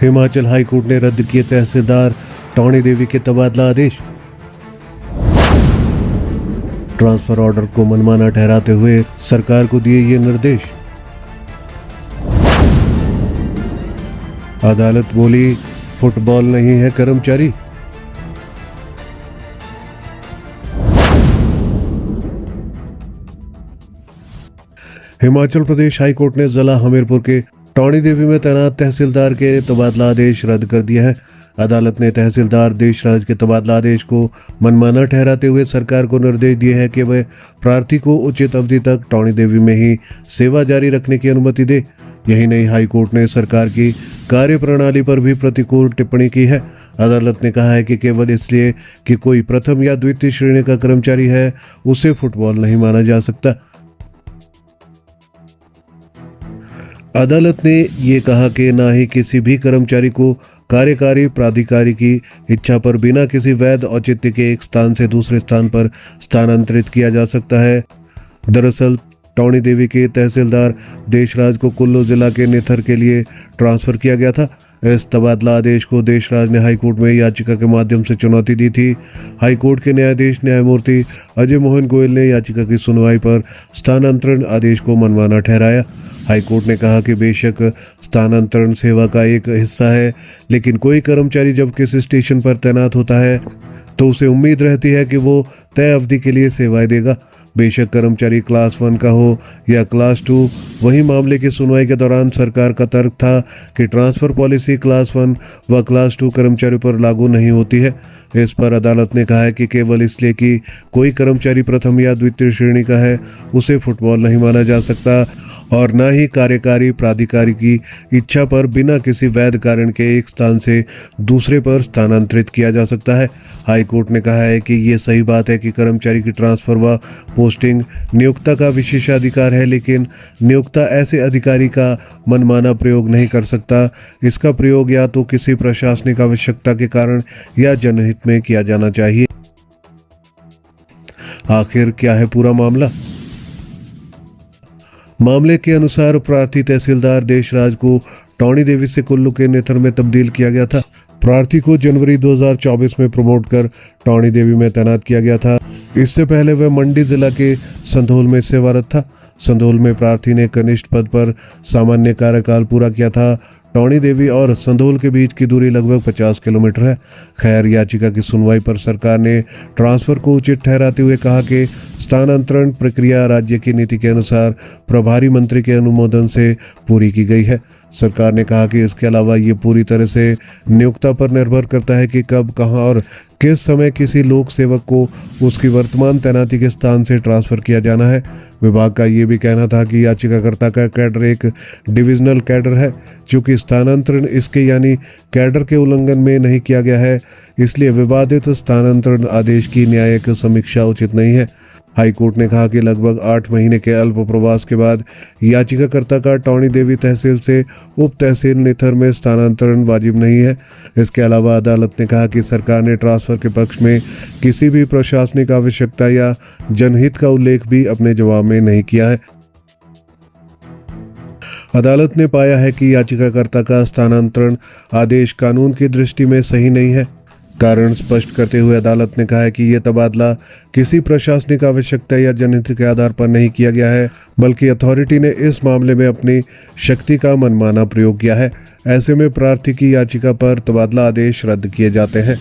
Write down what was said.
Himachal high court ने रद्द किए तहसीलदार टौणी देवी के तबादला आदेश। ट्रांसफर ऑर्डर को मनमाना ठहराते हुए सरकार को दिए ये निर्देश। अदालत बोली, फुटबॉल नहीं है कर्मचारी। हिमाचल प्रदेश हाईकोर्ट ने जिला हमीरपुर के टौणी देवी में तैनात तहसीलदार के तबादला आदेश रद्द कर दिया है। अदालत ने तहसीलदार देशराज के तबादला आदेश को मनमाना ठहराते हुए सरकार को निर्देश दिए है कि वह प्रार्थी को उचित अवधि तक टौणी देवी में ही सेवा जारी रखने की अनुमति दे। यही नहीं, हाईकोर्ट ने सरकार की कार्यप्रणाली पर भी प्रतिकूल टिप्पणी की है। अदालत ने कहा है कि केवल इसलिए कि कोई प्रथम या द्वितीय श्रेणी का कर्मचारी है, उसे फुटबॉल नहीं माना जा सकता। अदालत ने ये कहा कि ना ही किसी भी कर्मचारी को कार्यकारी प्राधिकारी की इच्छा पर बिना किसी वैध औचित्य के एक स्थान से दूसरे स्थान पर स्थानांतरित किया जा सकता है। दरअसल टौणी देवी के तहसीलदार देशराज को कुल्लू जिला के निथर के लिए ट्रांसफर किया गया था। इस तबादला आदेश को देशराज ने हाईकोर्ट में याचिका के माध्यम से चुनौती दी थी। हाईकोर्ट के न्यायाधीश न्यायमूर्ति अजय मोहन गोयल ने याचिका की सुनवाई पर स्थानांतरण आदेश को मनमाना ठहराया। हाईकोर्ट ने कहा कि बेशक स्थानांतरण सेवा का एक हिस्सा है, लेकिन कोई कर्मचारी जब किसी स्टेशन पर तैनात होता है तो उसे उम्मीद रहती है कि वो तय अवधि के लिए सेवाएं देगा। बेशक कर्मचारी क्लास 1 का हो या क्लास 2। वहीं मामले की सुनवाई के दौरान सरकार का तर्क था कि ट्रांसफर पॉलिसी क्लास 1 व क्लास 2 कर्मचारियों पर लागू नहीं होती है। इस पर अदालत ने कहा है कि केवल इसलिए कि कोई कर्मचारी प्रथम या द्वितीय श्रेणी का है, उसे फुटबॉल नहीं माना जा सकता और न ही कार्यकारी प्राधिकारी की इच्छा पर बिना किसी वैध कारण के एक स्थान से दूसरे पर स्थानांतरित किया जा सकता है। हाईकोर्ट ने कहा है कि ये सही बात है कि कर्मचारी की ट्रांसफर व पोस्टिंग नियोक्ता का विशेषाधिकार है, लेकिन नियोक्ता ऐसे अधिकारी का मनमाना प्रयोग नहीं कर सकता। इसका प्रयोग या तो किसी प्रशासनिक आवश्यकता के कारण या जनहित में किया जाना चाहिए। आखिर क्या है पूरा मामला? मामले के अनुसार प्रार्थी तहसीलदार देशराज को टौणी देवी से कुल्लू के निथर में तब्दील किया गया था। प्रार्थी को जनवरी 2024 में प्रमोट कर टौणी देवी में तैनात किया गया था। इससे पहले वह मंडी जिला के संधोल में सेवारत था। संधोल में प्रार्थी ने कनिष्ठ पद पर सामान्य कार्यकाल पूरा किया था। टौणी देवी और संधोल के बीच की दूरी लगभग 50 किलोमीटर है। खैर, याचिका की सुनवाई पर सरकार ने ट्रांसफर को उचित ठहराते हुए कहा कि स्थानांतरण प्रक्रिया राज्य की नीति के अनुसार प्रभारी मंत्री के अनुमोदन से पूरी की गई है। सरकार ने कहा कि इसके अलावा ये पूरी तरह से नियोक्ता पर निर्भर करता है कि कब, कहां और किस समय किसी लोक सेवक को उसकी वर्तमान तैनाती के स्थान से ट्रांसफर किया जाना है। विभाग का ये भी कहना था कि याचिकाकर्ता का कैडर एक डिविजनल कैडर है। चूंकि स्थानांतरण इसके यानी कैडर के उल्लंघन में नहीं किया गया है, इसलिए विवादित स्थानांतरण आदेश की न्यायिक समीक्षा उचित नहीं है। हाईकोर्ट ने कहा कि लगभग 8 महीने के अल्प प्रवास के बाद याचिकाकर्ता का टौणी देवी तहसील से उप तहसील निथर में स्थानांतरण वाजिब नहीं है। इसके अलावा अदालत ने कहा कि सरकार ने ट्रांसफर के पक्ष में किसी भी प्रशासनिक आवश्यकता या जनहित का उल्लेख भी अपने जवाब में नहीं किया है। अदालत ने पाया है कि याचिकाकर्ता का स्थानांतरण आदेश कानून की दृष्टि में सही नहीं है। कारण स्पष्ट करते हुए अदालत ने कहा है कि यह तबादला किसी प्रशासनिक आवश्यकता या जनहित के आधार पर नहीं किया गया है, बल्कि अथॉरिटी ने इस मामले में अपनी शक्ति का मनमाना प्रयोग किया है। ऐसे में प्रार्थी की याचिका पर तबादला आदेश रद्द किए जाते हैं।